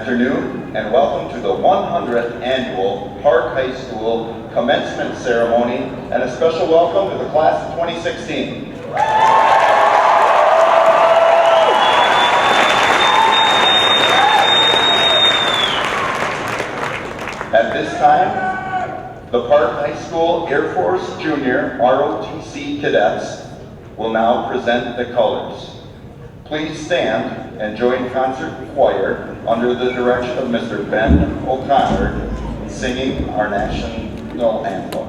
afternoon, and welcome to the 100th Annual Park High School Commencement Ceremony, and a special welcome to the class of 2016. At this time, the Park High School Air Force Junior ROTC cadets will now present the colors. Please stand and join concert choir under the direction of Mr. Ben O'Connor in singing our national anthem.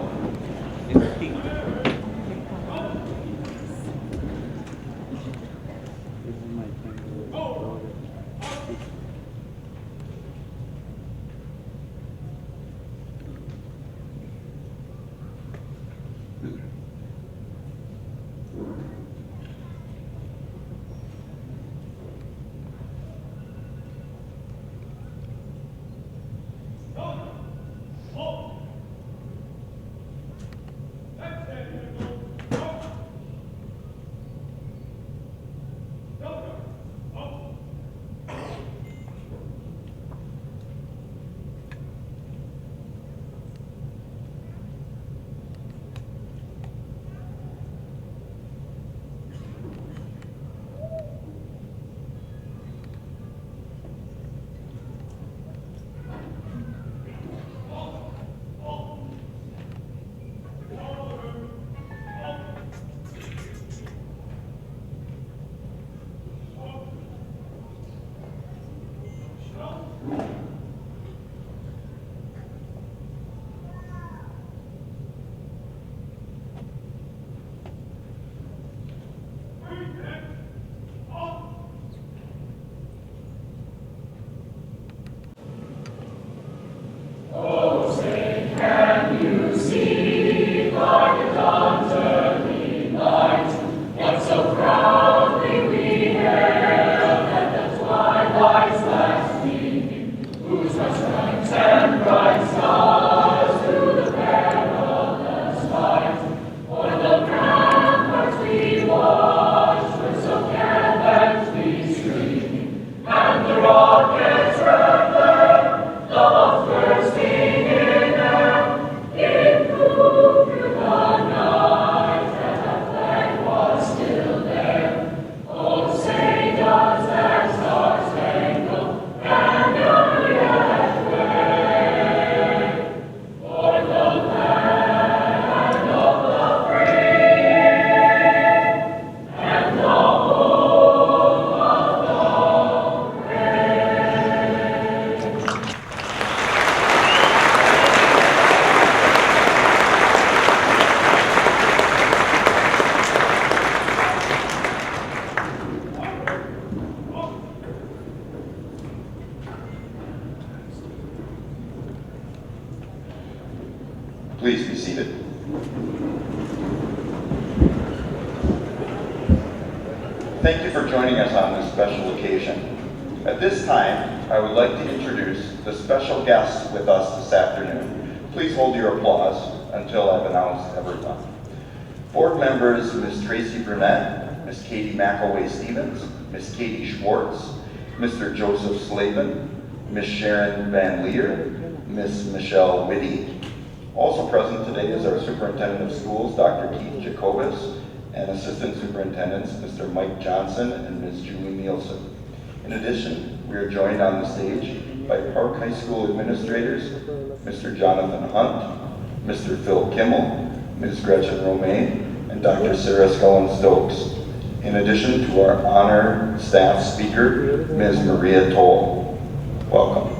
Please be seated. Thank you for joining us on this special occasion. At this time, I would like to introduce the special guests with us this afternoon. Please hold your applause until I've announced everyone. Board members, Ms. Tracy Burnett, Ms. Katie McElway-Stevens, Ms. Katie Schwartz, Mr. Joseph Slavin, Ms. Sharon Van Leer, Ms. Michelle Whitty. Also present today is our Superintendent of Schools, Dr. Keith Jacobus, and Assistant Superintendents, Mr. Mike Johnson and Ms. Julie Nielsen. In addition, we are joined on the stage by Park High School administrators, Mr. Jonathan Hunt, Mr. Phil Kimmel, Ms. Gretchen Romaine, and Dr. Sarah Scullin-Stokes. In addition to our honor staff speaker, Ms. Maria Toll. Welcome.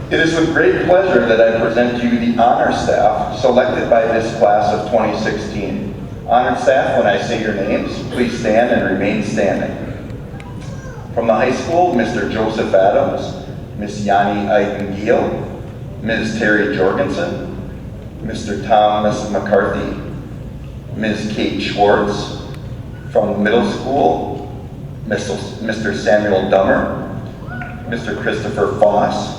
It is with great pleasure that I present to you the honor staff selected by this class of 2016. Honored staff, when I say your names, please stand and remain standing. From the high school, Mr. Joseph Adams, Ms. Yanni Eiden-Giel, Ms. Terry Jorgensen, Mr. Thomas McCarthy, Ms. Kate Schwartz. From middle school, Mr. Samuel Dummer, Mr. Christopher Foss,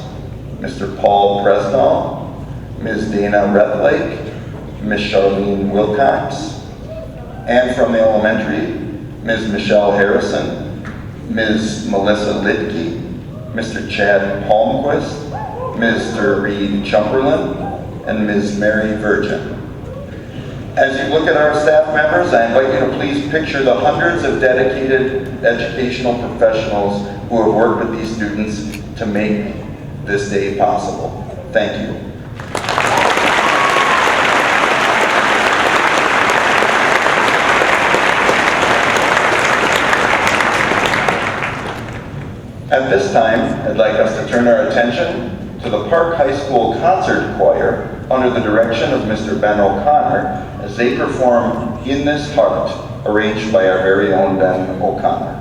Mr. Paul Presnall, Ms. Dana Redlake, Ms. Charlene Wilcox, and from the elementary, Ms. Michelle Harrison, Ms. Melissa Lidke, Mr. Chad Palmquist, Mr. Reed Chumberlain, and Ms. Mary Virgin. As you look at our staff members, I invite you to please picture the hundreds of dedicated educational professionals who have worked with these students to make this day possible. Thank you. At this time, I'd like us to turn our attention to the Park High School Concert Choir under the direction of Mr. Ben O'Connor as they perform In This Heart, arranged by our very own Ben O'Connor.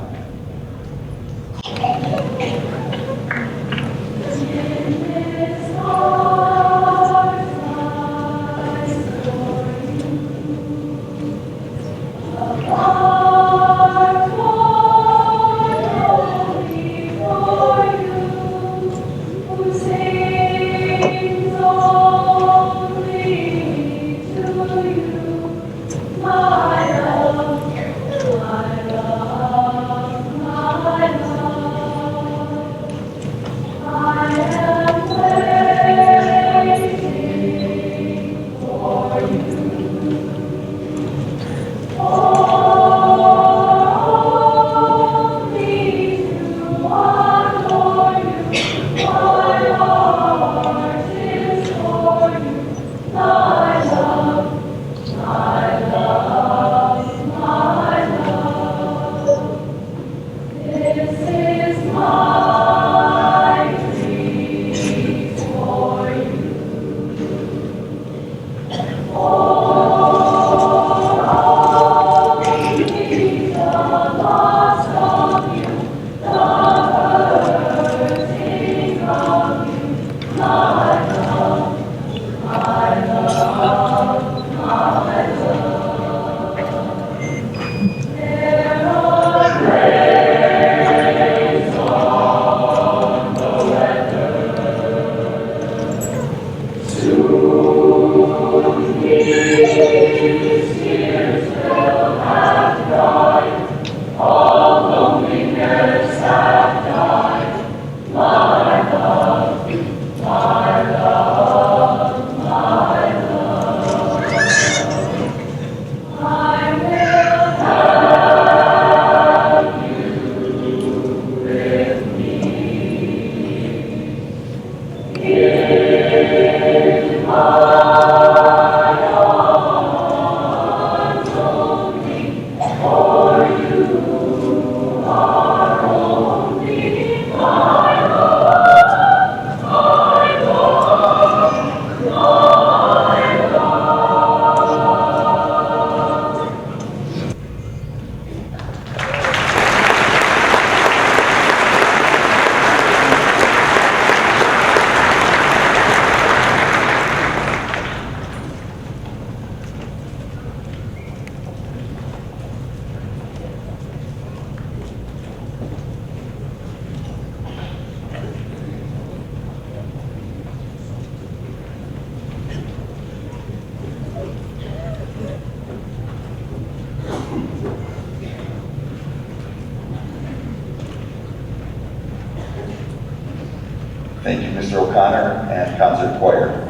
Thank you, Mr. O'Connor and Concert Choir.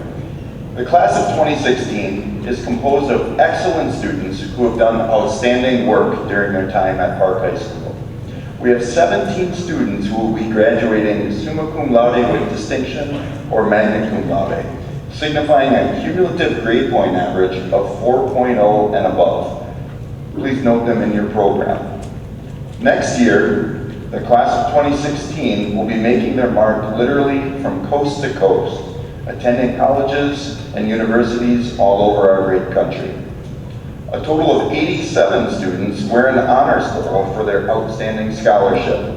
The class of 2016 is composed of excellent students who have done outstanding work during their time at Park High School. We have 17 students who will be graduating summa cum laude with distinction or magna cum laude, signifying a cumulative grade point average of 4.0 and above. Please note them in your program. Next year, the class of 2016 will be making their mark literally from coast to coast, attending colleges and universities all over our great country. A total of 87 students wear an honor stole for their outstanding scholarship.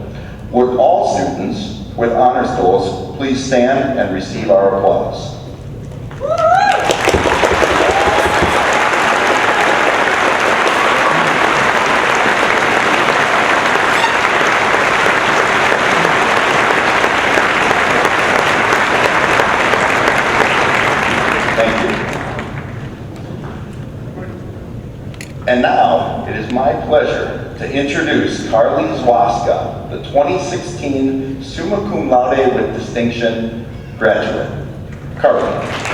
Would all students with honor stoles please stand and receive our applause? And now, it is my pleasure to introduce Carly Zwaska, the 2016 Summa Cum Laude with Distinction graduate. Carly.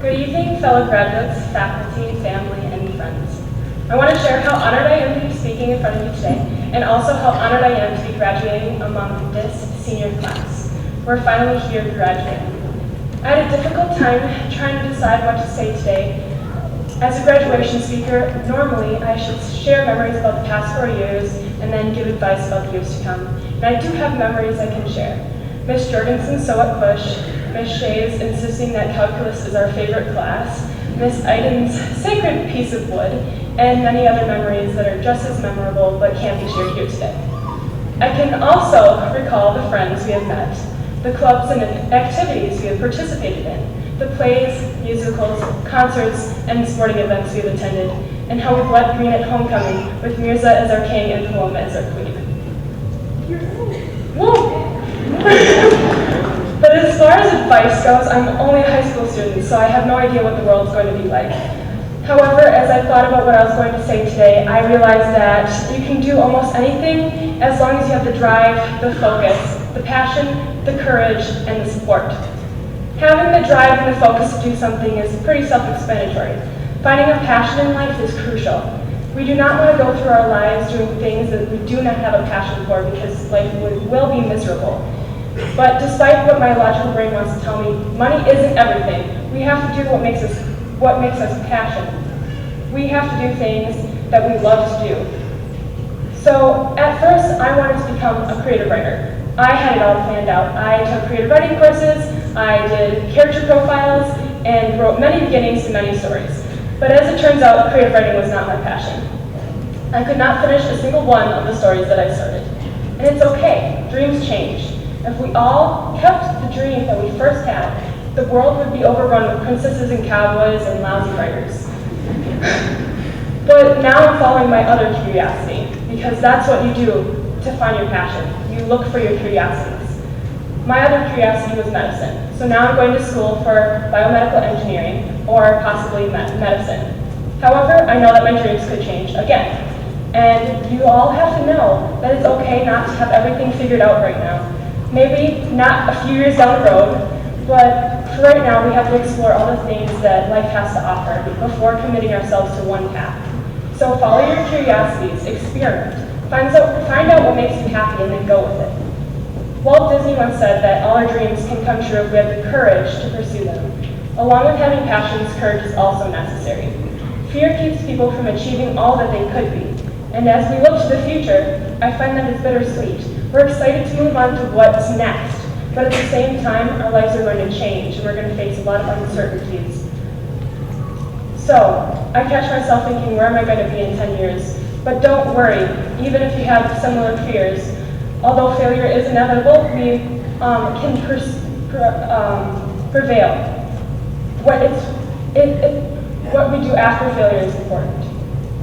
Good evening, fellow graduates, faculty, family, and friends. I want to share how honored I am to be speaking in front of you today, and also how honored I am to be graduating among this senior class. We're finally here graduating. I had a difficult time trying to decide what to say today. As a graduation speaker, normally I should share memories about the past 4 years and then give advice about the years to come. And I do have memories I can share. Miss Jorgensen's so at push, Miss Shay's insisting that calculus is our favorite class, Miss Iden's sacred piece of wood, and many other memories that are just as memorable but can't be shared here today. I can also recall the friends we have met, the clubs and activities we have participated in, the plays, musicals, concerts, and sporting events we have attended, and how we bled green at homecoming with Mirza as our king and Paloma as our queen. Woo! But as far as advice goes, I'm only a high school student, so I have no idea what the world's going to be like. However, as I thought about what I was going to say today, I realized that you can do almost anything as long as you have the drive, the focus, the passion, the courage, and the support. Having the drive and the focus to do something is pretty self-explanatory. Finding a passion in life is crucial. We do not want to go through our lives doing things that we do not have a passion for because life will be miserable. But despite what my logical brain wants to tell me, money isn't everything. We have to do what makes us passionate. We have to do things that we love to do. So at first, I wanted to become a creative writer. I had it all planned out. I took creative writing courses, I did character profiles, and wrote many beginnings to many stories. But as it turns out, creative writing was not my passion. I could not finish a single one of the stories that I started. And it's okay, dreams change. If we all kept the dream that we first had, the world would be overrun with princesses and cowboys and lousy writers. But now I'm following my other curiosity, because that's what you do to find your passion. You look for your curiosities. My other curiosity was medicine, so now I'm going to school for biomedical engineering or possibly medicine. However, I know that my dreams could change again. And you all have to know that it's okay not to have everything figured out right now. Maybe not a few years down the road, but for right now we have to explore all the things that life has to offer before committing ourselves to one path. So follow your curiosities, experiment, find out what makes you happy and then go with it. Walt Disney once said that all our dreams can come true if we have the courage to pursue them. Along with having passions, courage is also necessary. Fear keeps people from achieving all that they could be. And as we look to the future, I find that it's bittersweet. We're excited to move on to what's next, but at the same time, our lives are going to change, and we're going to face a lot of uncertainties. So, I catch myself thinking, where am I going to be in 10 years? But don't worry, even if you have similar fears, although failure is inevitable, we can prevail. What we do after failure is important.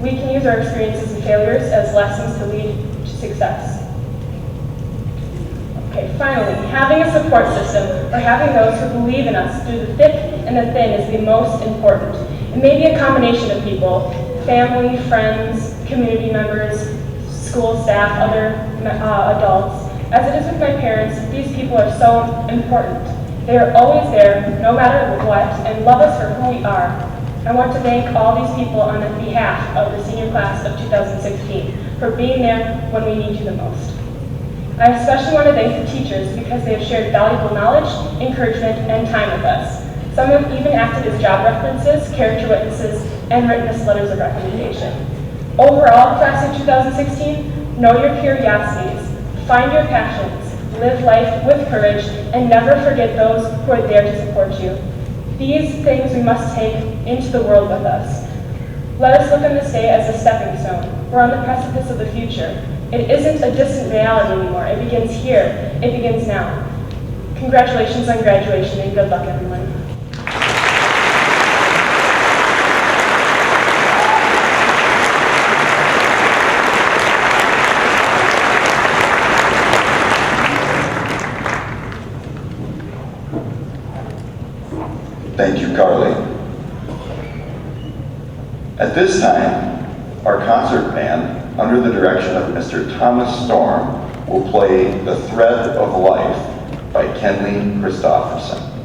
We can use our experiences and failures as lessons to lead to success. Okay, finally, having a support system or having those who believe in us through the thick and the thin is the most important. It may be a combination of people, family, friends, community members, school staff, other adults. As it is with my parents, these people are so important. They are always there, no matter what, and love us for who we are. I want to thank all these people on behalf of the senior class of 2016 for being there when we need you the most. I especially want to thank the teachers because they have shared valuable knowledge, encouragement, and time with us. Some have even acted as job references, character witnesses, and written us letters of recommendation. Overall, class of 2016, know your curiosities, find your passions, live life with courage, and never forget those who are there to support you. These things we must take into the world with us. Let us look on this day as a stepping stone. We're on the precipice of the future. It isn't a distant reality anymore. It begins here. It begins now. Congratulations on graduation and good luck, everyone. Thank you, Carly. At this time, our concert band, under the direction of Mr. Thomas Storm, will play The Thread of Life by Kenley Christopherson.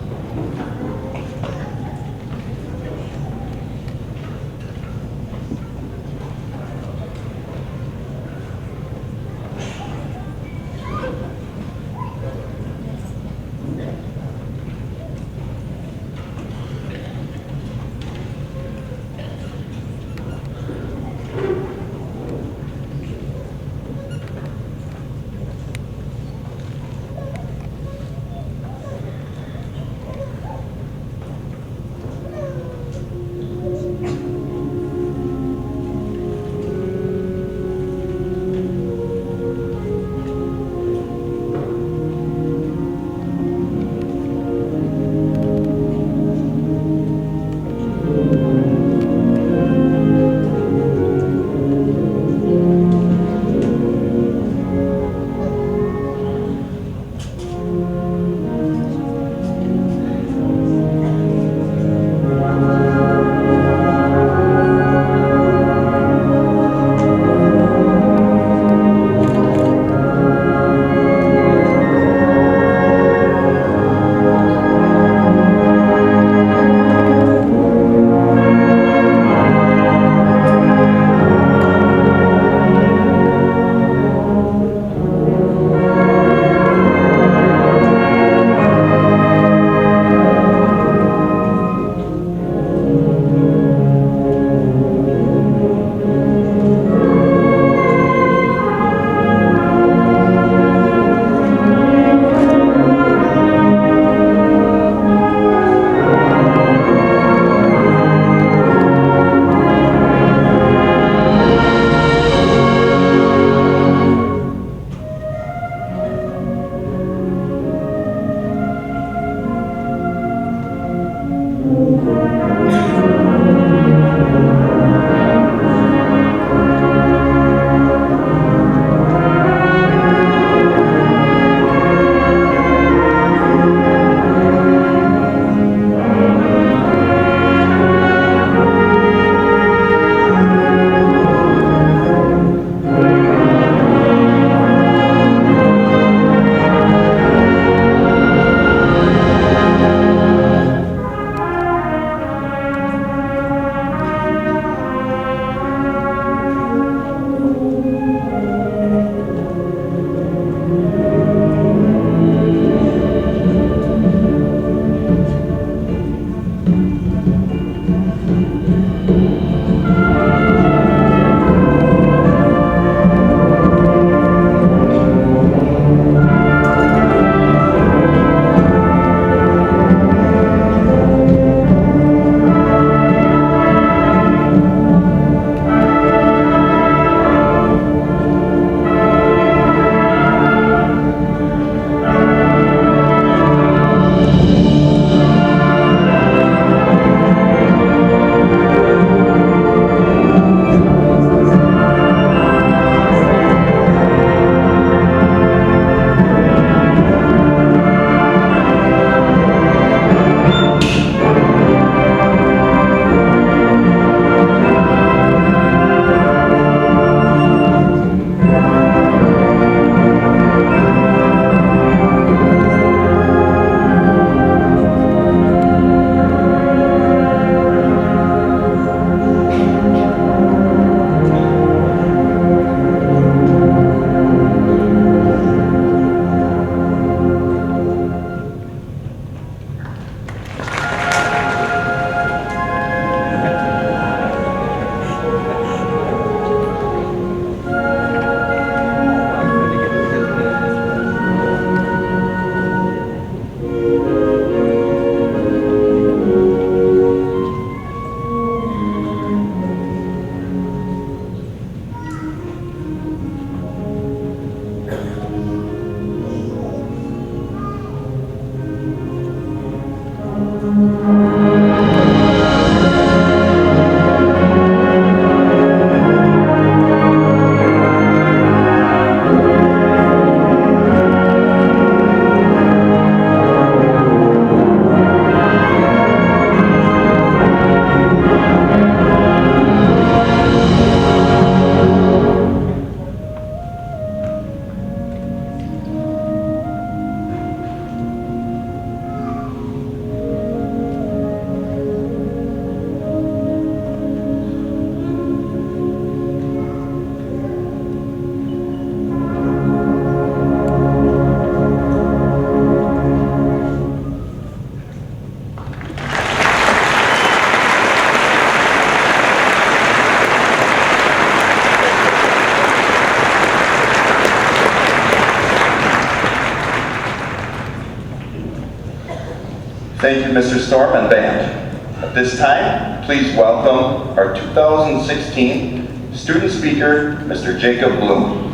Thank you, Mr. Storm and band. At this time, please welcome our 2016 student speaker, Mr. Jacob Bloom.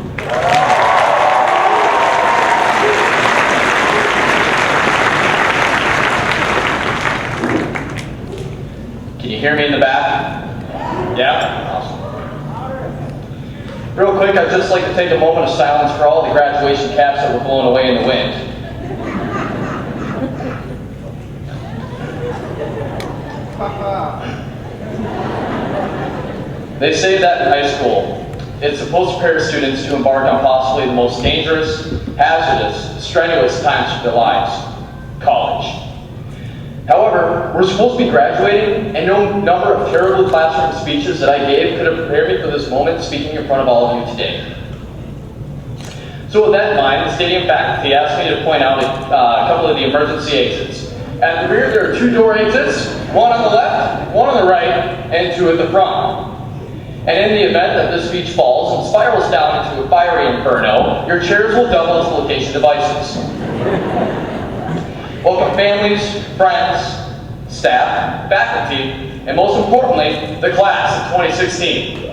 Can you hear me in the back? Yeah? Awesome. Real quick, I'd just like to take a moment of silence for all the graduation caps that were blown away in the wind. They say that in high school, it's supposed to prepare students to embark on possibly the most dangerous, hazardous, strenuous times of their lives, college. However, we're supposed to be graduating, and no number of terrible classroom speeches that I gave could have prepared me for this moment speaking in front of all of you today. So with that in mind, the stadium faculty asked me to point out a couple of the emergency exits. At the rear, there are 2 door exits, one on the left, one on the right, and 2 at the front. And in the event that this speech falls and spirals down into a fiery inferno, your chairs will double as location devices. Welcome families, friends, staff, faculty, and most importantly, the class of 2016.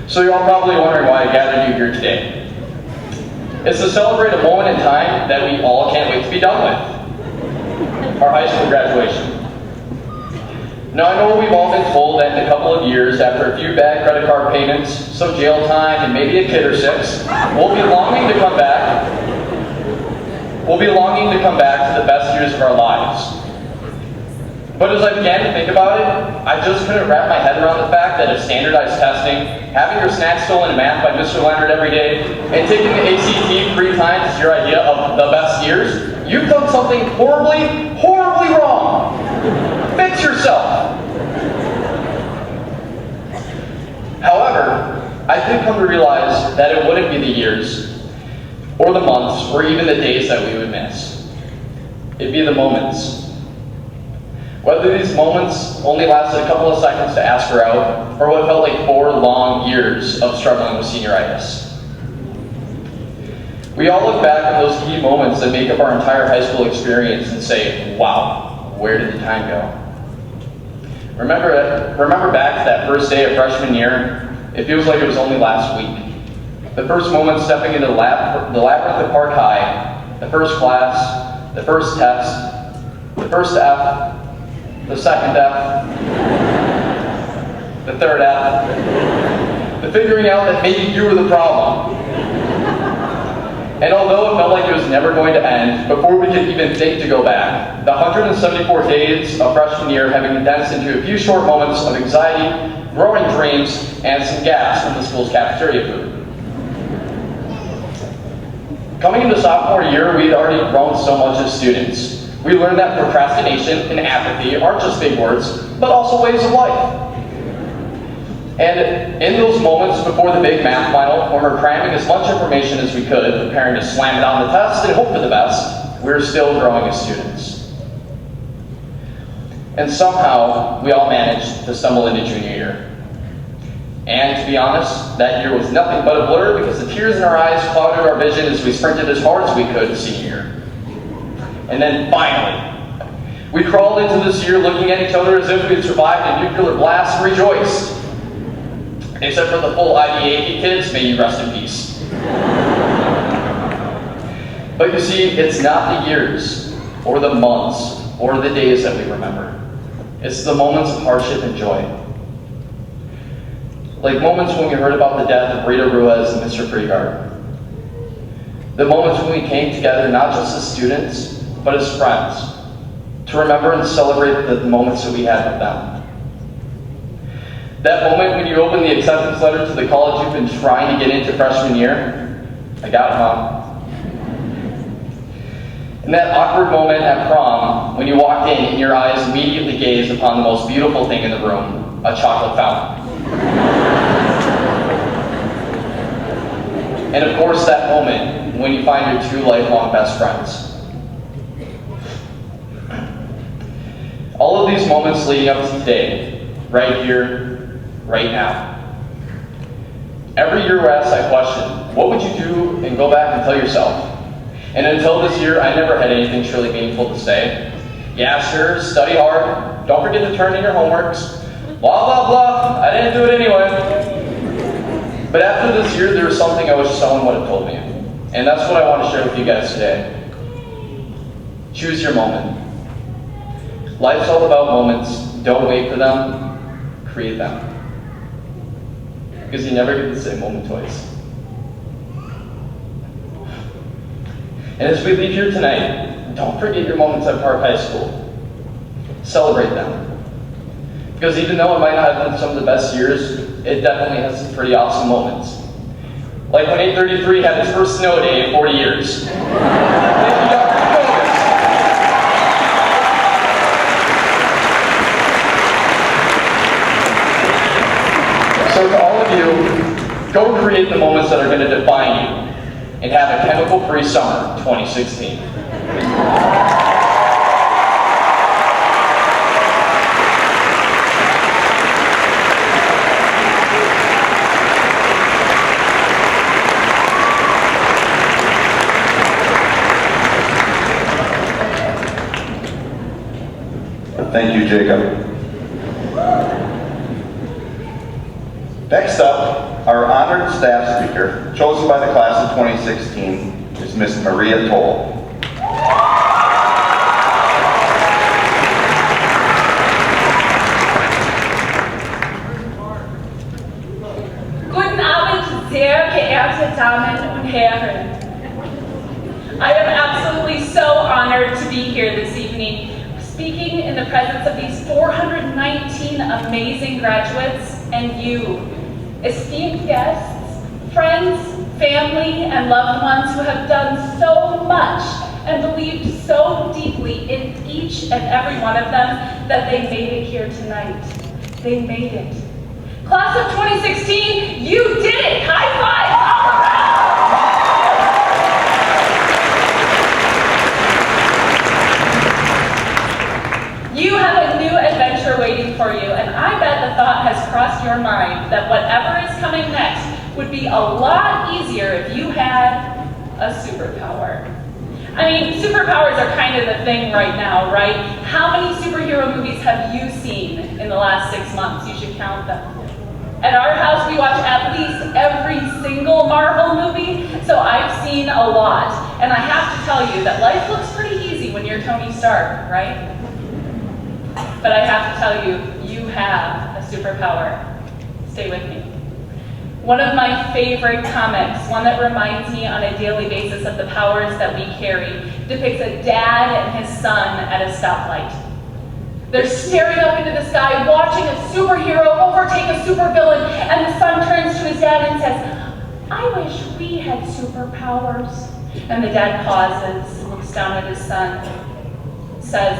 So you're all probably wondering why I gathered you here today. It's to celebrate a moment in time that we all can't wait to be done with. Our high school graduation. Now I know we've all been told that in a couple of years, after a few bad credit card payments, some jail time, and maybe a kid or 6, we'll be longing to come back to the best years of our lives. But as I began to think about it, I just couldn't wrap my head around the fact that if standardized testing, having your snacks stolen in math by Mr. Leonard every day, and taking the ACT 3 times is your idea of the best years, you've done something horribly, horribly wrong. Fix yourself. However, I did come to realize that it wouldn't be the years, or the months, or even the days that we would miss. It'd be the moments. Whether these moments only lasted a couple of seconds to ask her out, or what felt like 4 long years of struggling with senioritis. We all look back on those key moments that make up our entire high school experience and say, wow, where did the time go? Remember back to that first day of freshman year? It feels like it was only last week. The first moment stepping into the labyrinth of Park High, the first class, the first test, the first F, the second F, the third F, the figuring out that maybe you were the problem. And although it felt like it was never going to end, before we could even think to go back, the 174 days of freshman year have been condensed into a few short moments of anxiety, growing dreams, and some gas from the school's cafeteria food. Coming into sophomore year, we had already grown so much as students. We learned that procrastination and apathy aren't just big words, but also ways of life. And in those moments before the big math final, when we're cramming as much information as we could, preparing to slam it on the test and hope for the best, we're still growing as students. And somehow, we all managed to stumble into junior year. And to be honest, that year was nothing but a blur because the tears in our eyes clouded our vision as we sprinted as hard as we could to senior year. And then finally, we crawled into this year looking at each other as if we had survived a nuclear blast and rejoiced. Except for the full IDA kids, may you rest in peace. But you see, it's not the years, or the months, or the days that we remember. It's the moments of hardship and joy. Like moments when we heard about the death of Rita Ruiz and Mr. Freegard. The moments when we came together not just as students, but as friends, to remember and celebrate the moments that we had with them. That moment when you open the acceptance letter to the college you've been trying to get into freshman year, I got it, Mom. And that awkward moment at prom when you walked in and your eyes immediately gazed upon the most beautiful thing in the room, a chocolate fountain. And of course that moment when you find your 2 lifelong best friends. All of these moments leading up to today, right here, right now. Every year we're asked that question, what would you do, and go back and tell yourself? And until this year, I never had anything truly meaningful to say. Yeah, sure, study hard, don't forget to turn in your homeworks, blah, blah, blah, I didn't do it anyway. But after this year, there was something I wish someone would have told me. And that's what I want to share with you guys today. Choose your moment. Life's all about moments. Don't wait for them, create them. Because you never get the same moment twice. And as we leave here tonight, don't forget your moments at Park High School. Celebrate them. Because even though it might not have been some of the best years, it definitely has some pretty awesome moments. Like when 833 had its first snow day in 40 years. Thank you, Dr. Davis. So to all of you, go create the moments that are going to define you and have a chemical-free summer 2016. Thank you, Jacob. Next up, our honored staff speaker, chosen by the class of 2016, is Miss Maria Toll. Guten Abend, sehr geehrte Damen und Herren. I am absolutely so honored to be here this evening, speaking in the presence of these 419 amazing graduates and you, esteemed guests, friends, family, and loved ones who have done so much and believed so deeply in each and every one of them that they made it here tonight. They made it. Class of 2016, you did it! High five! All around! You have a new adventure waiting for you, and I bet the thought has crossed your mind that whatever is coming next would be a lot easier if you had a superpower. I mean, superpowers are kind of the thing right now, right? How many superhero movies have you seen in the last 6 months? You should count them. At our house, we watch at least every single Marvel movie, so I've seen a lot. And I have to tell you that life looks pretty easy when you're Tony Stark, right? But I have to tell you, you have a superpower. Stay with me. One of my favorite comics, one that reminds me on a daily basis of the powers that we carry, depicts a dad and his son at a stoplight. They're staring up into the sky, watching a superhero overtake a supervillain, and the son turns to his dad and says, I wish we had superpowers. And the dad pauses, looks down at his son, says,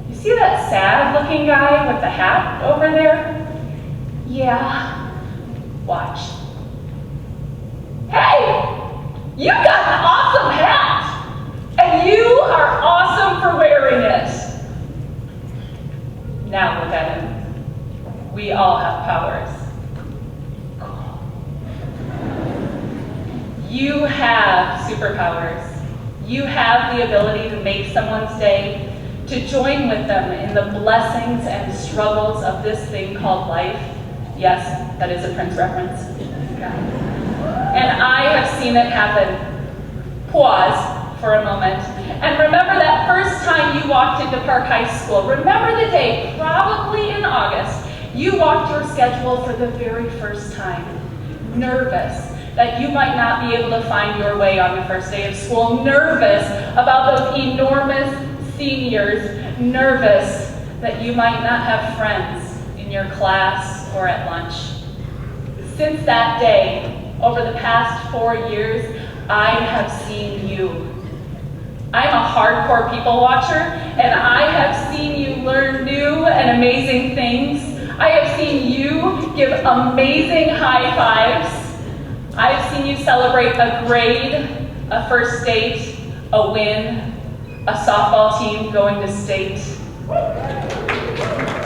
you see that sad-looking guy with the hat over there? Yeah. Watch. Hey! You got an awesome hat! And you are awesome for wearing it. Now look at him. We all have powers. Cool. You have superpowers. You have the ability to make someone's day, to join with them in the blessings and struggles of this thing called life. Yes, that is a Prince reference. And I have seen it happen. Pause for a moment. And remember that first time you walked into Park High School. Remember the day, probably in August, you walked your schedule for the very first time. Nervous that you might not be able to find your way on the first day of school. Nervous about those enormous seniors. Nervous that you might not have friends in your class or at lunch. Since that day, over the past 4 years, I have seen you. I'm a hardcore people watcher, and I have seen you learn new and amazing things. I have seen you give amazing high fives. I have seen you celebrate a grade, a first date, a win, a softball team going to state.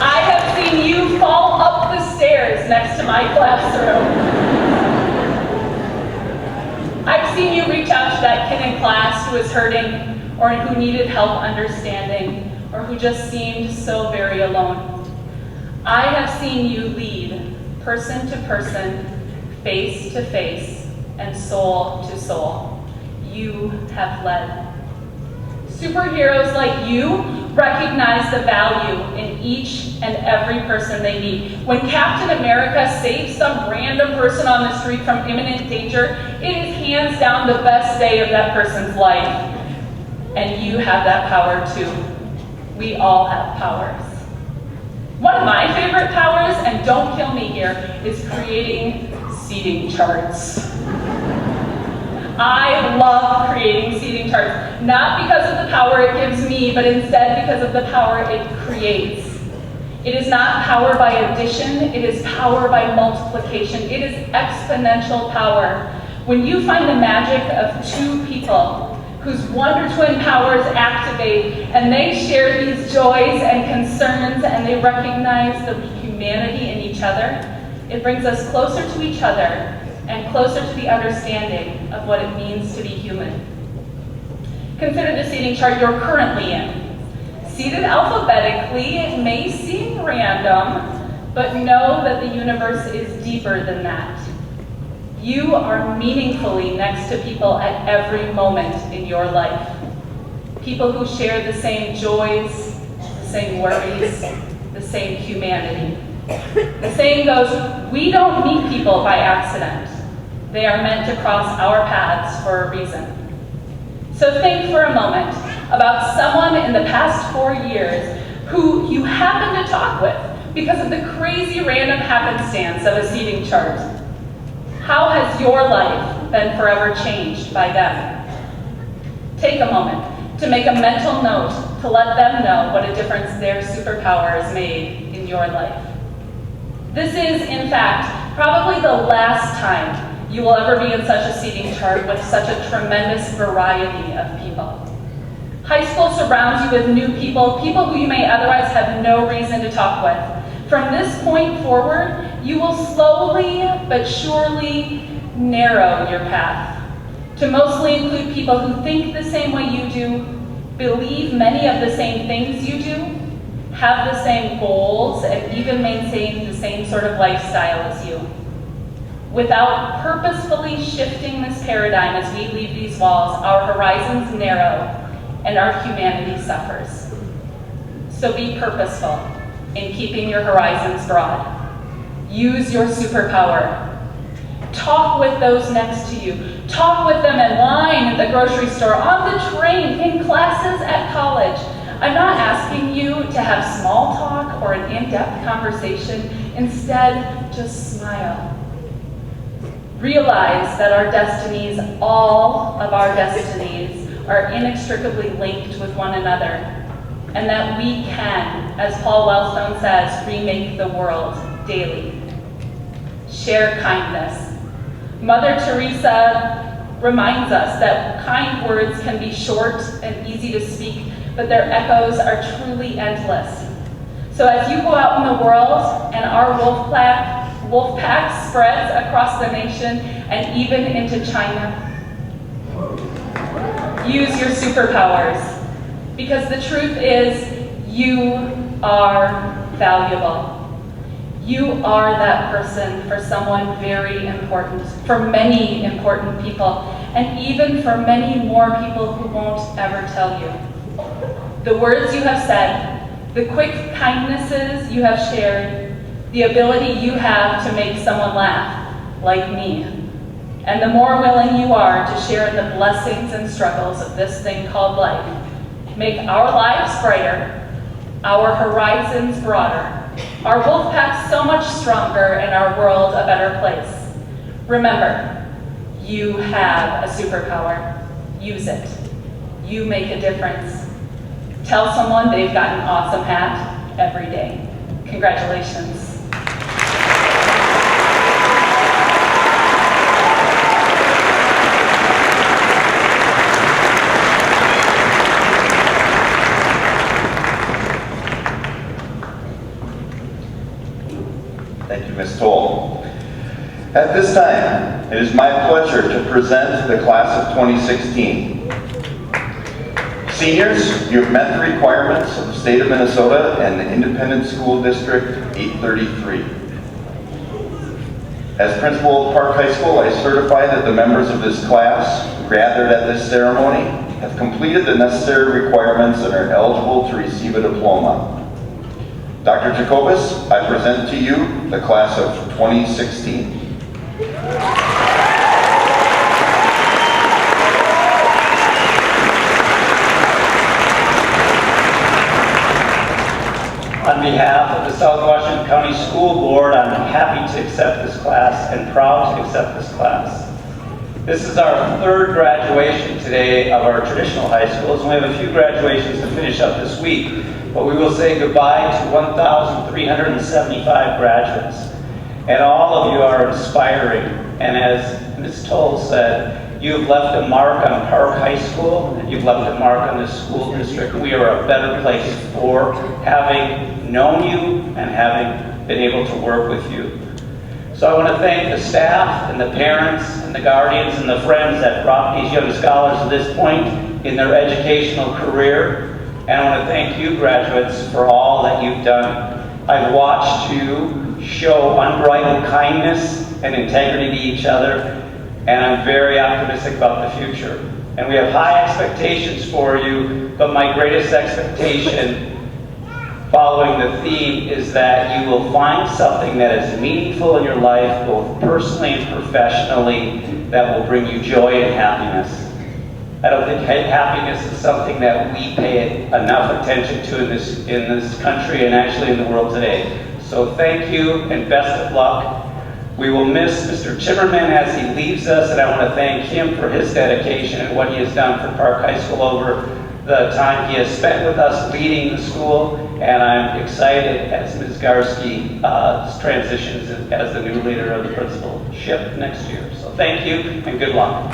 I have seen you fall up the stairs next to my classroom. I've seen you reach out to that kid in class who was hurting or who needed help understanding or who just seemed so very alone. I have seen you lead person to person, face to face, and soul to soul. You have led. Superheroes like you recognize the value in each and every person they meet. When Captain America saves some random person on the street from imminent danger, it is hands down the best day of that person's life. And you have that power too. We all have powers. One of my favorite powers, and don't kill me here, is creating seating charts. I love creating seating charts, not because of the power it gives me, but instead because of the power it creates. It is not power by addition, it is power by multiplication. It is exponential power. When you find the magic of two people whose Wonder Twin powers activate, and they share these joys and concerns, and they recognize the humanity in each other, it brings us closer to each other and closer to the understanding of what it means to be human. Consider the seating chart you're currently in. Seated alphabetically, it may seem random, but know that the universe is deeper than that. You are meaningfully next to people at every moment in your life. People who share the same joys, the same worries, the same humanity. The saying goes, we don't meet people by accident. They are meant to cross our paths for a reason. So think for a moment about someone in the past 4 years who you happen to talk with because of the crazy random happenstance of a seating chart. How has your life been forever changed by them? Take a moment to make a mental note to let them know what a difference their superpower has made in your life. This is, in fact, probably the last time you will ever be in such a seating chart with such a tremendous variety of people. High school surrounds you with new people, people who you may otherwise have no reason to talk with. From this point forward, you will slowly but surely narrow your path to mostly include people who think the same way you do, believe many of the same things you do, have the same goals, and even maintain the same sort of lifestyle as you. Without purposefully shifting this paradigm as we leave these walls, our horizons narrow and our humanity suffers. So be purposeful in keeping your horizons broad. Use your superpower. Talk with those next to you. Talk with them in line at the grocery store, on the train, in classes at college. I'm not asking you to have small talk or an in-depth conversation. Instead, just smile. Realize that our destinies, all of our destinies, are inextricably linked with one another, and that we can, as Paul Wellstone says, remake the world daily. Share kindness. Mother Teresa reminds us that kind words can be short and easy to speak, but their echoes are truly endless. So as you go out in the world and our wolf pack spreads across the nation and even into China, use your superpowers, because the truth is you are valuable. You are that person for someone very important, for many important people, and even for many more people who won't ever tell you. The words you have said, the quick kindnesses you have shared, the ability you have to make someone laugh, like me, and the more willing you are to share in the blessings and struggles of this thing called life, make our lives brighter, our horizons broader, our wolf pack so much stronger, and our world a better place. Remember, you have a superpower. Use it. You make a difference. Tell someone they've got an awesome hat every day. Congratulations. Thank you, Ms. Toll. At this time, it is my pleasure to present the class of 2016. Seniors, you have met the requirements of the state of Minnesota and the Independent School District 833. As principal of Park High School, I certify that the members of this class gathered at this ceremony have completed the necessary requirements and are eligible to receive a diploma. Dr. Jacobus, I present to you the class of 2016. On behalf of the South Washington County School Board, I'm happy to accept this class and proud to accept this class. This is our third graduation today of our traditional high schools, and we have a few graduations to finish up this week, but we will say goodbye to 1,375 graduates. And all of you are inspiring, and as Ms. Toll said, you've left a mark on Park High School, and you've left a mark on this school district. We are a better place for having known you and having been able to work with you. So I want to thank the staff and the parents and the guardians and the friends that brought these young scholars to this point in their educational career. And I want to thank you, graduates, for all that you've done. I've watched you show unbridled kindness and integrity to each other, and I'm very optimistic about the future. And we have high expectations for you, but my greatest expectation following the theme is that you will find something that is meaningful in your life, both personally and professionally, that will bring you joy and happiness. I don't think happiness is something that we pay enough attention to in this country and actually in the world today. So thank you and best of luck. We will miss Mr. Timmerman as he leaves us, and I want to thank him for his dedication and what he has done for Park High School over the time he has spent with us leading the school, and I'm excited as Ms. Garski transitions as the new leader of the principalship next year. So thank you and good luck.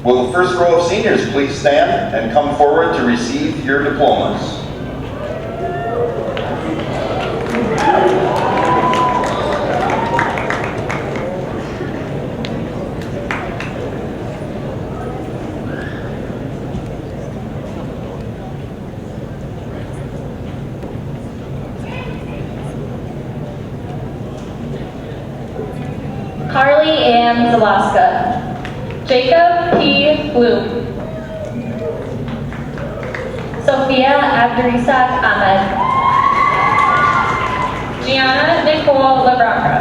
Will the first row of seniors please stand and come forward to receive your diplomas? Carly Ann Zalaska. Jacob P. Bloom. Sophia Abdurisak Ahmed. Gianna Nicole Labranca.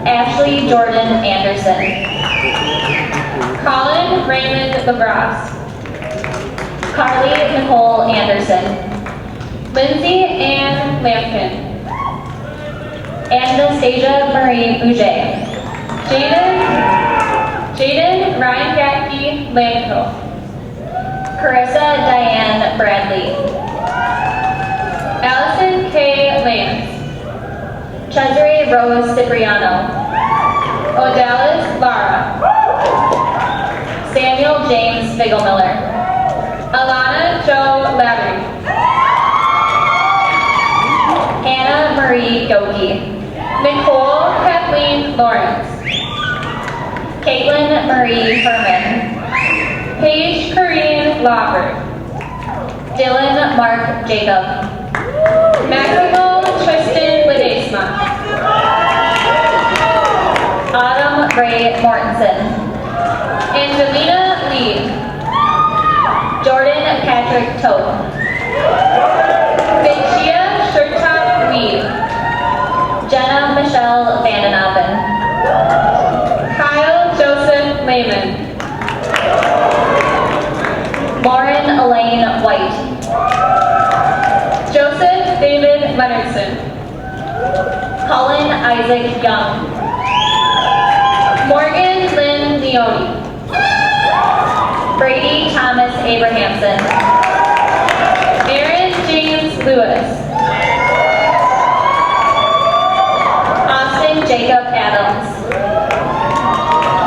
Ashley Jordan Anderson. Colin Raymond Labras. Carly Nicole Anderson. Lindsay Ann Lampkin. Anastasia Marie Bouget. Jaden Ryan Gacky Landhill. Carissa Diane Bradley. Allison K. Lance. Cesare Rose Cipriano. Odalis Lara. Samuel James Figelmiller. Alana Jo Lavery. Hannah Marie Goki. Nicole Kathleen Lawrence. Caitlin Marie Herman. Paige Corrine Lauber. Dylan Mark Jacob. Maximo Tristan Ledesma. Autumn Ray Mortensen. Angelina Lee. Jordan Patrick Tote. Vicia Shurtop Lee. Jenna Michelle Vandenhoven. Kyle Joseph Lehman. Lauren Elaine White. Joseph David Leonardson. Cullen Isaac Young. Morgan Lynn Leone. Brady Thomas Abrahamson. Aaron James Lewis. Austin Jacob Adams.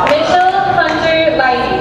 Mitchell Hunter Lighty.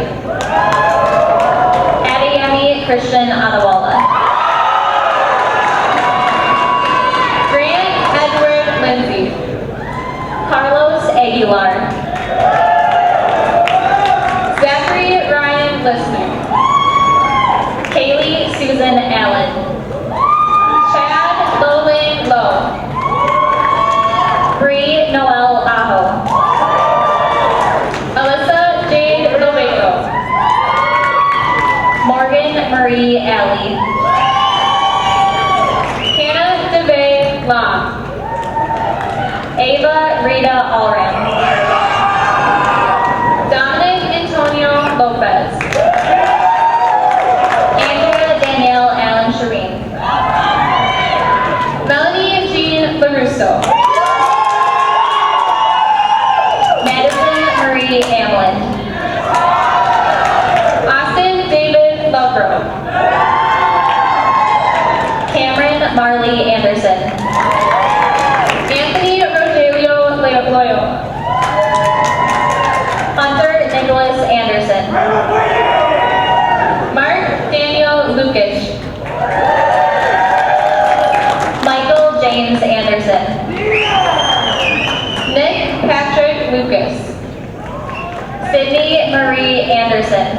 Sydney Marie Anderson.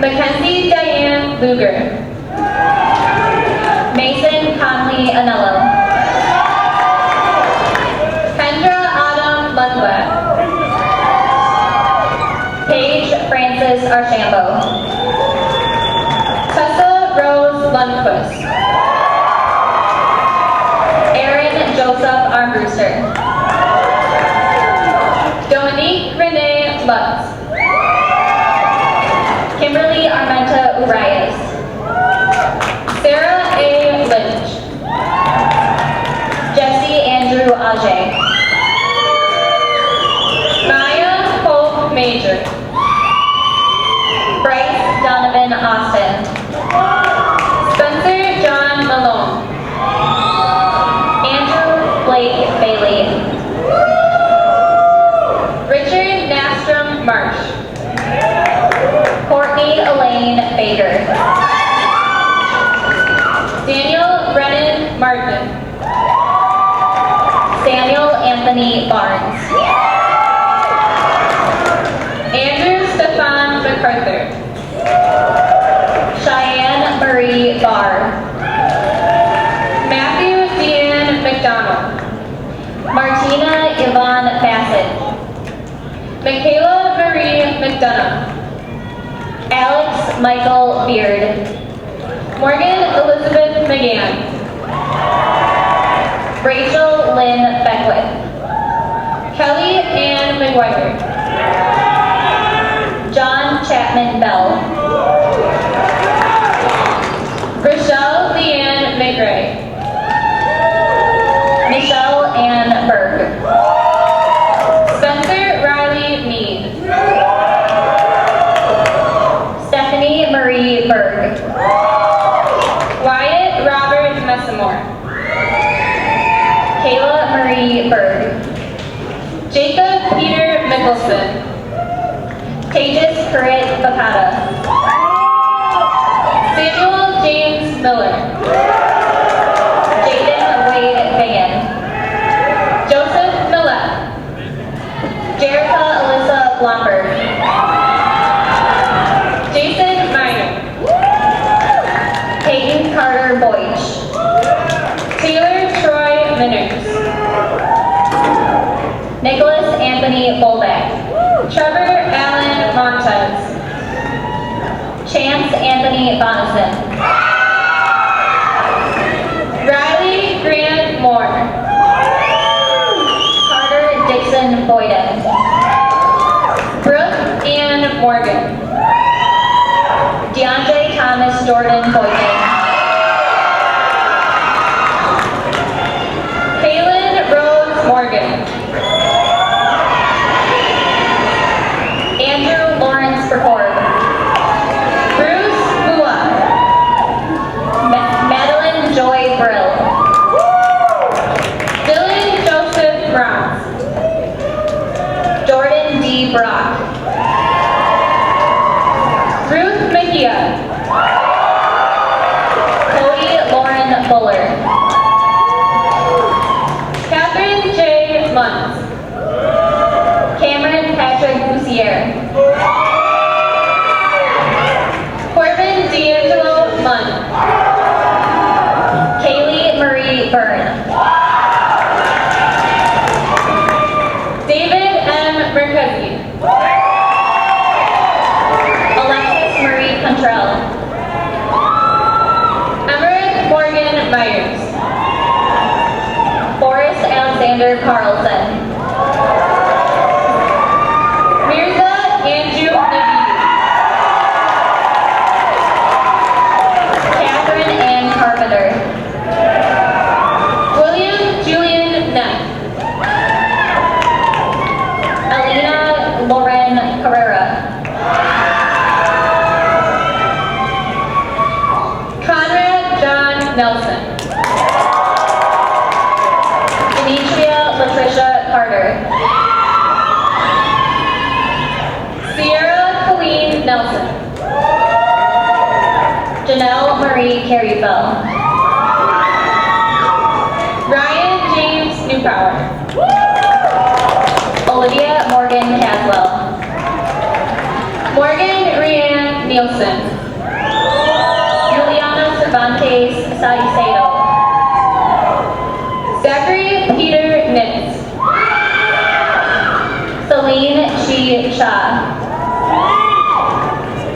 Mackenzie Diane Luger. Mason Conley Anello. Kendra Autumn Lundwet. Paige Frances Archambault. Tessa Rose Lundquist. Aaron Joseph Armbruster. Dominique Renee Lutz. Kimberly Armenta Urias. Sarah A. Lynch. Jesse Andrew Ajay. Maya Hope Major. Bryce Donovan Austin. Spencer John Malone. Andrew Blake Bailey. Richard Nastrom Marsh. Courtney Elaine Bader. Daniel Brennan Martin. Samuel Anthony Barnes. Andrew Stefan MacArthur. Cheyenne Marie Barr. Matthew Dean McDonald. Martina Yvonne Bassett. Michaela Marie McDonough. Alex Michael Beard. Morgan Elizabeth McGann. Rachel Lynn Beckwith. Kelly Ann McGuire. John Chapman Bell. Rochelle Leanne McRae. Michelle Ann Berg. Spencer Riley Mead. Stephanie Marie Berg. Wyatt Robert Messamore. Kayla Marie Berg. Jacob Peter Mickelson. Tejas Karit Bakata. Samuel James Miller. Jaden Wade Biggin. Joseph Millett. Jerica Alyssa Blomberg. Jason Minor. Peyton Carter Boych. Taylor Troy Minners. Nicholas Anthony Bolbeck. Trevor Allen Montez. Chance Anthony Bonison. Riley Grant Moore. Carter Dixon Boyden. Brooke Ann Morgan. DeAndre Thomas Jordan Boyden. Kaylin Rose Morgan. Andrew Lawrence Percord. Bruce Bua. Madeline Joy Brill. Dylan Joseph Brown. Jordan D. Brock. Ruth Mejia. Cody Lauren Buller. Catherine J. Muntz. Cameron Patrick Boussier. Corbin D'Angelo Munn. Kaylee Marie Byrne. David M. Mercuzzi. Alexis Marie Contrell. Emmerich Morgan Myers. Boris Alexander Carlson. Mirza Andrew Naveed. Catherine Ann Carpenter. William Julian Neff. Alina Lauren Carrera. Conrad John Nelson. Demetria Latricia Carter. Sierra Colleen Nelson. Janelle Marie Carey-Bell. Ryan James Newpower. Olivia Morgan Celine Chi Shah.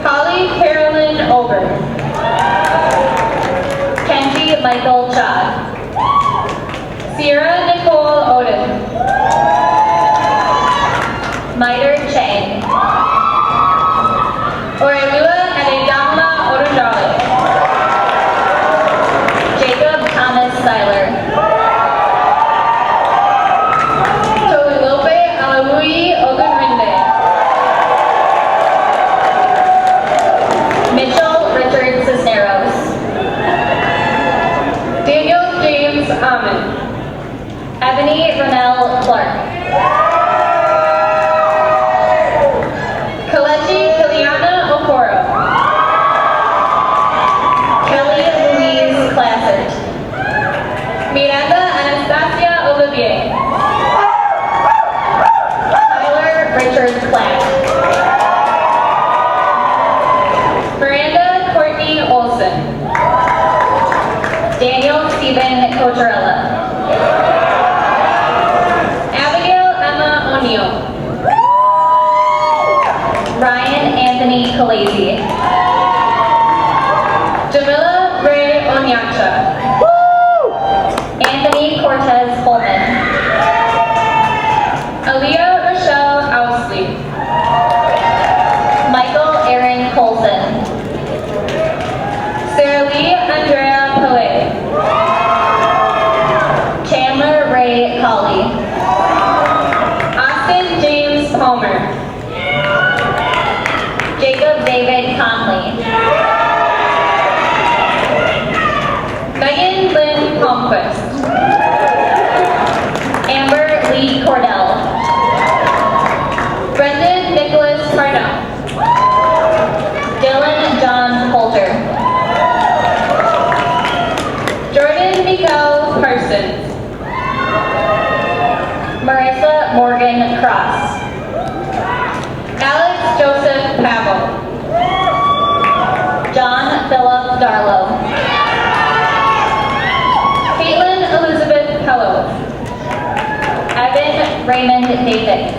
Holly Carolyn Ober. Kenji Michael Chad. Sierra Nicole Odin. Miter Chang. Orelua Adeyamla Orujale. Jacob Thomas Seiler. Tolulope Alawui Ogunrinde. Mitchell Richard Cisneros. Daniel James Amen. Ebony Ronell Clark. Kalechi Kiliana Okoro. Kelly Louise Classert. Miranda Anastasia Olivier. Tyler Richard Clapp. Miranda Courtney Olson. Daniel Stephen Cotarella. Abigail Emma O'Neill. Ryan Anthony Khaleesi. Jamila Ray Onyacha. Anthony Cortez Holman. Aaliyah Rochelle Ousley. Michael Aaron Colson. Sarah Lee Andrea Pillay. Chandler Ray Colley. Austin James Palmer. Jacob David Conley. Megan Lynn Palmquist. Amber Lee Cordell. Brendan Nicholas Parnell. Dylan John Coulter. Jordan Mikael Parsons. Marissa Morgan Cross. Alex Joseph Pavel. John Philip Darlow. Caitlin Elizabeth Pello. Evan Raymond David.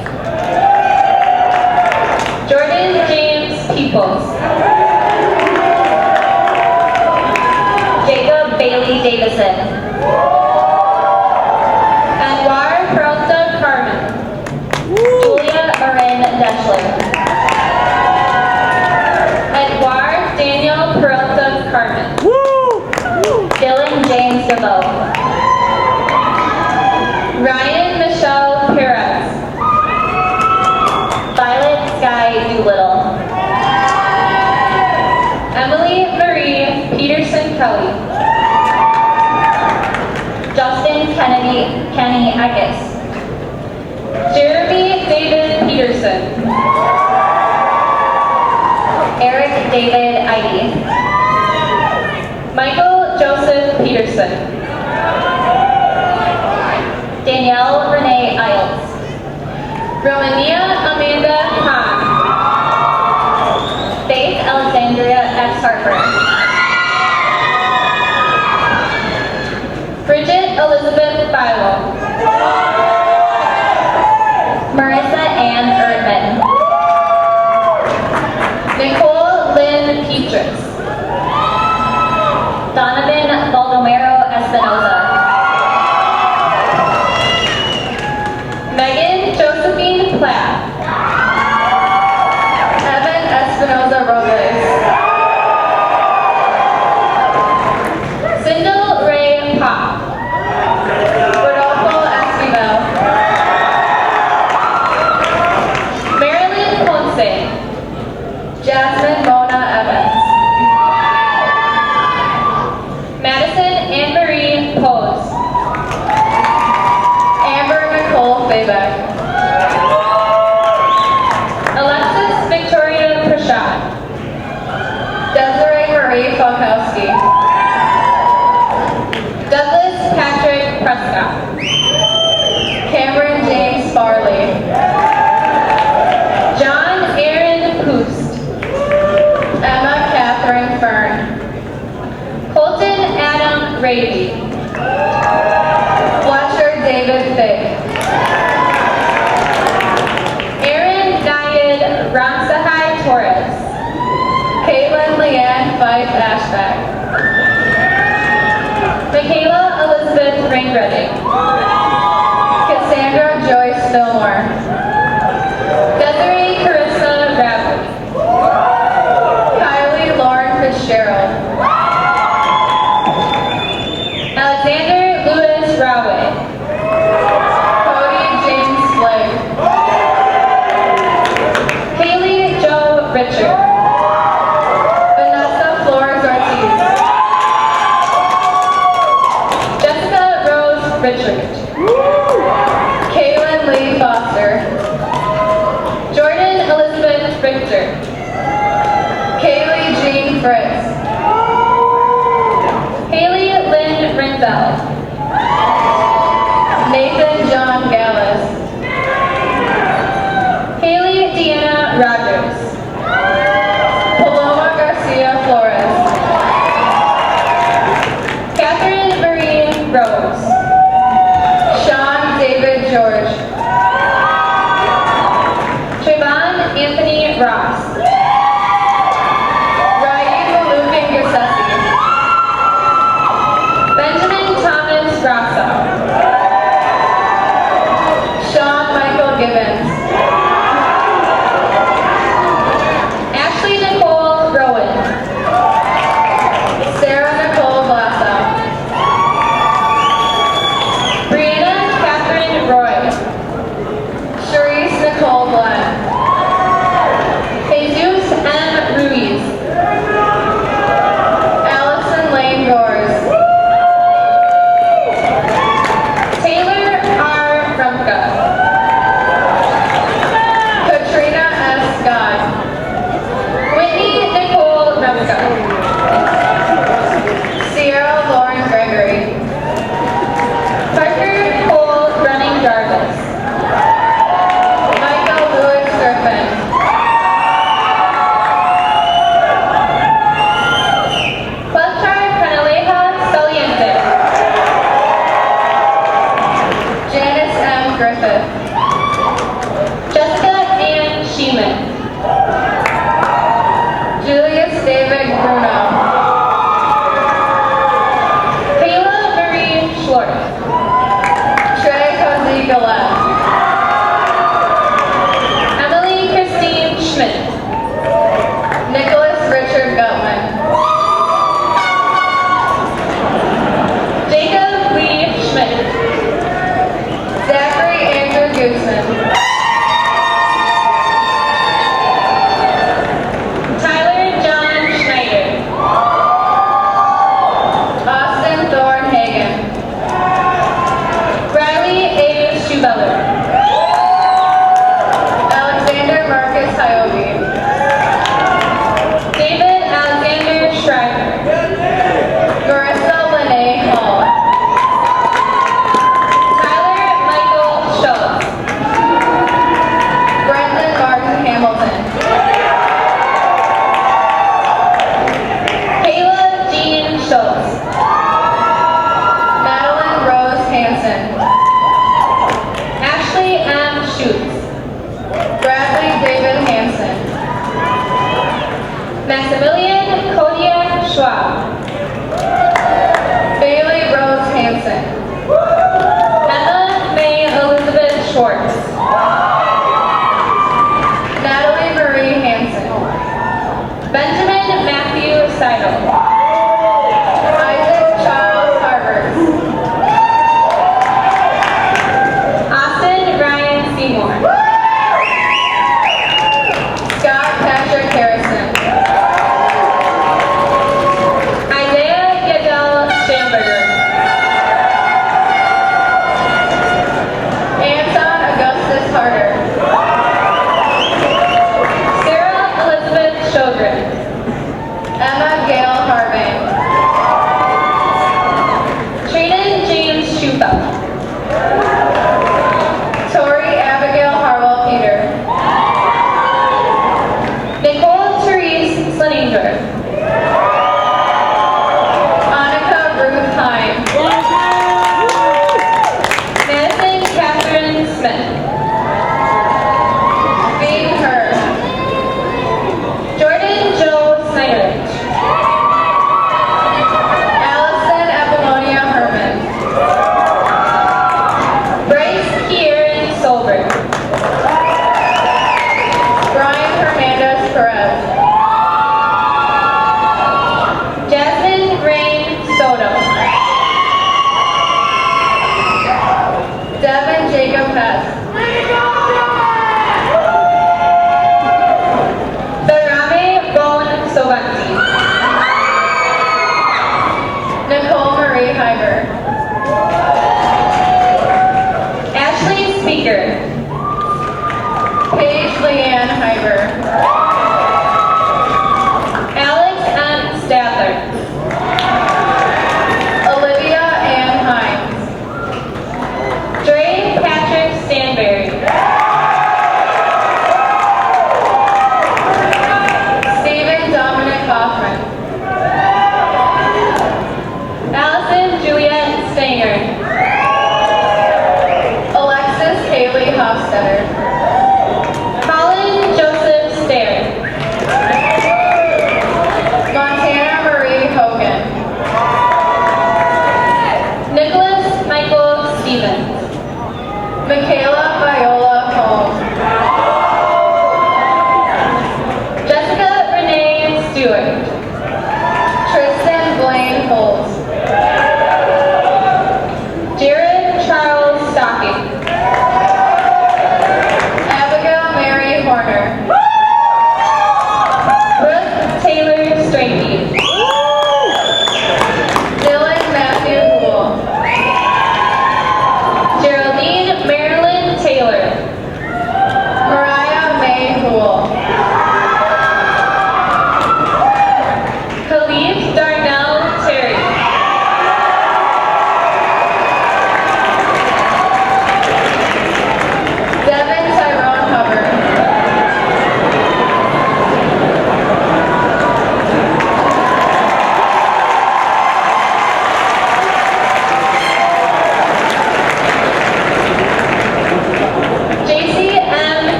Jordan James Peoples. Jacob Bailey Davison. Anwar Peralta Carmen. Julia Marin Deschler. Edward Daniel Peralta Carmen. Dylan James DeVoe. Ryan Michelle Perez. Violet Sky Doolittle. Emily Marie Peterson Kelly. Justin Kenny Eckes. Jeremy David Peterson. Eric David Eide. Michael Joseph Peterson. Danielle Renee Iles. Romania Amanda Hahn. Faith Alexandria X. Harper. Bridget Elizabeth Bilo. Marissa Ann Erdman. Nicole Lynn Petrus. Donovan Baldomero Espinoza. Megan Josephine Platt. Evan Espinoza Robles. Sindel Ray Pop. Rodolfo Esquivel. Marilyn Ponce. Jasmine Mona Evans.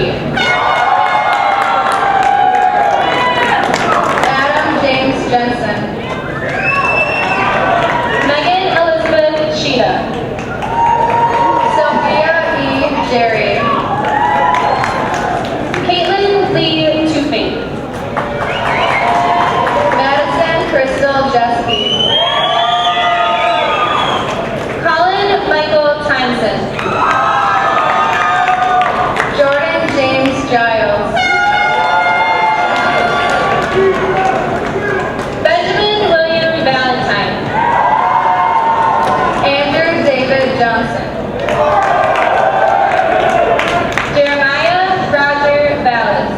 Murphy. Adam James Jensen. Megan Elizabeth Sheeta. Sophia E. Jerry. Caitlin Lee Tufink. Madison Crystal Jeske. Colin Michael Timeson. Jordan James Giles. Benjamin William Valentine. Andrew David Johnson. Jeremiah Roger Vallis.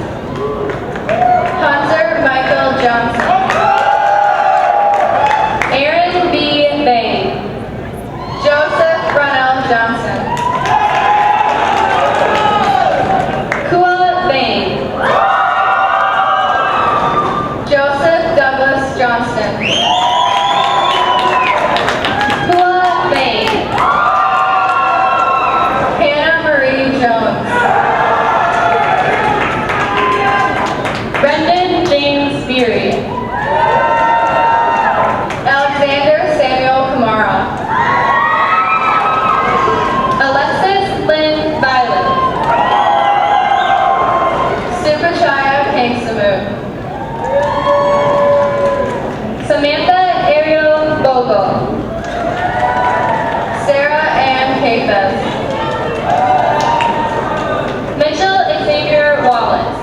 Hunter Michael Johnson. Aaron B. Bain. Joseph Ronell Johnson. Kua Bain. Joseph Douglas Johnston. Kua Bain. Hannah Marie Jones. Brendan James Beery. Alexander Samuel Kamara. Alexis Lynn Violet. Supachaya Kangsamu. Samantha Ariel Bogle. Sarah Ann Capes. Mitchell Xavier Wallace.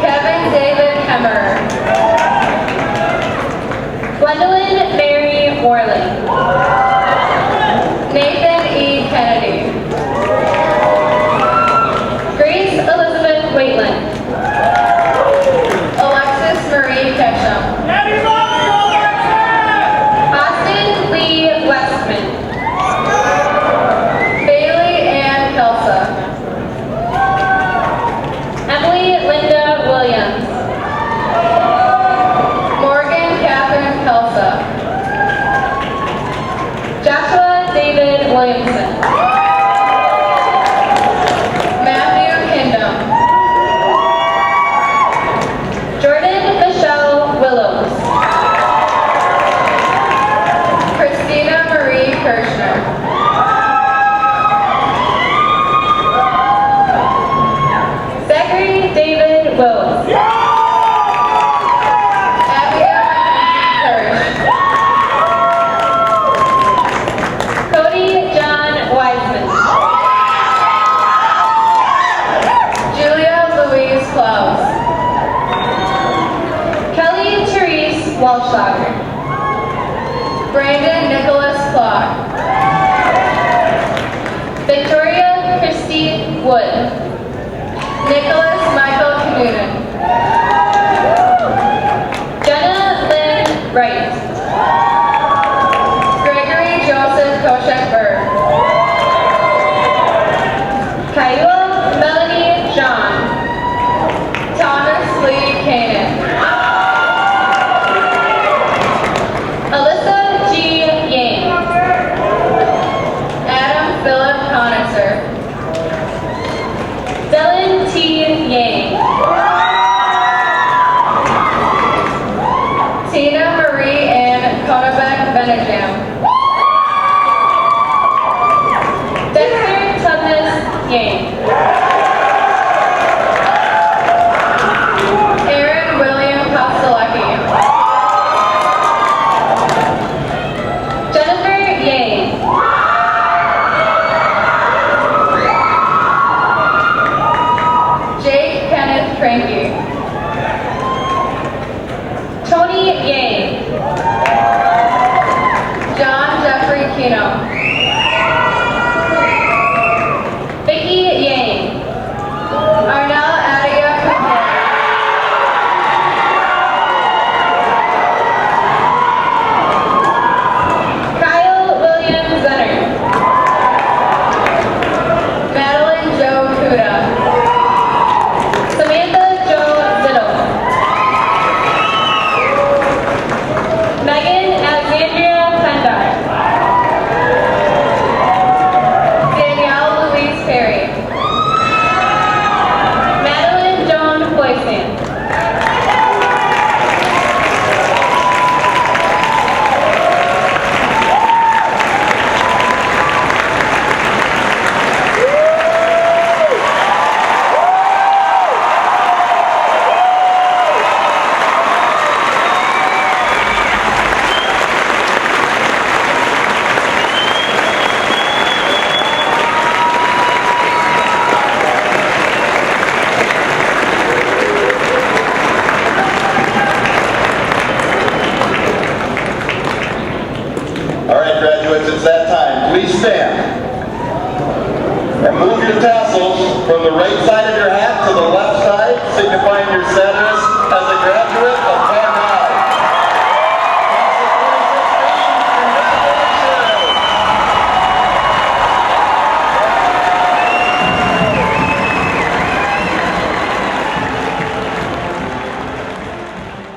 Kevin David Hemmer. Gwendolyn Mary Worley. Nathan E. Kennedy. Grace Elizabeth Waitland. Alexis Marie Ketchum. Austin Lee Westman. Bailey Ann Kelsa. Emily Linda Williams. Morgan Catherine Kelsa. Joshua David Williamson. Matthew Kingdom. Jordan Michelle Willows. Christina Marie Kirshner. Zachary David Wills. Abigail Kirsch. Cody John Wiseman. Julia Louise Klaus. Kelly Therese Walschlager. Brandon Nicholas Clark. Victoria Christy Wood. Nicholas Michael Knudin. Jenna Lynn Wright. Gregory Joseph Koshek-Berg. Kayua Melanie John. Thomas Lee Kanan. Alyssa G. Yang. Adam Philip Conitzer. Dylan T. Yang. Tina Marie Ann Konabek Benajam. Dexter Tubness Yang. Aaron William Kostelecki. Jennifer Yang. Jake Kenneth Cranky. Tony Yang. John Jeffrey Kino. Vicky Yang. Arnell Adia Couture. Kyle William Zenner. Madeline Jo Kuda. Samantha Jo Zittle. Megan Alexandria Pendar. stand. And move your tassels from the right side of your hat to the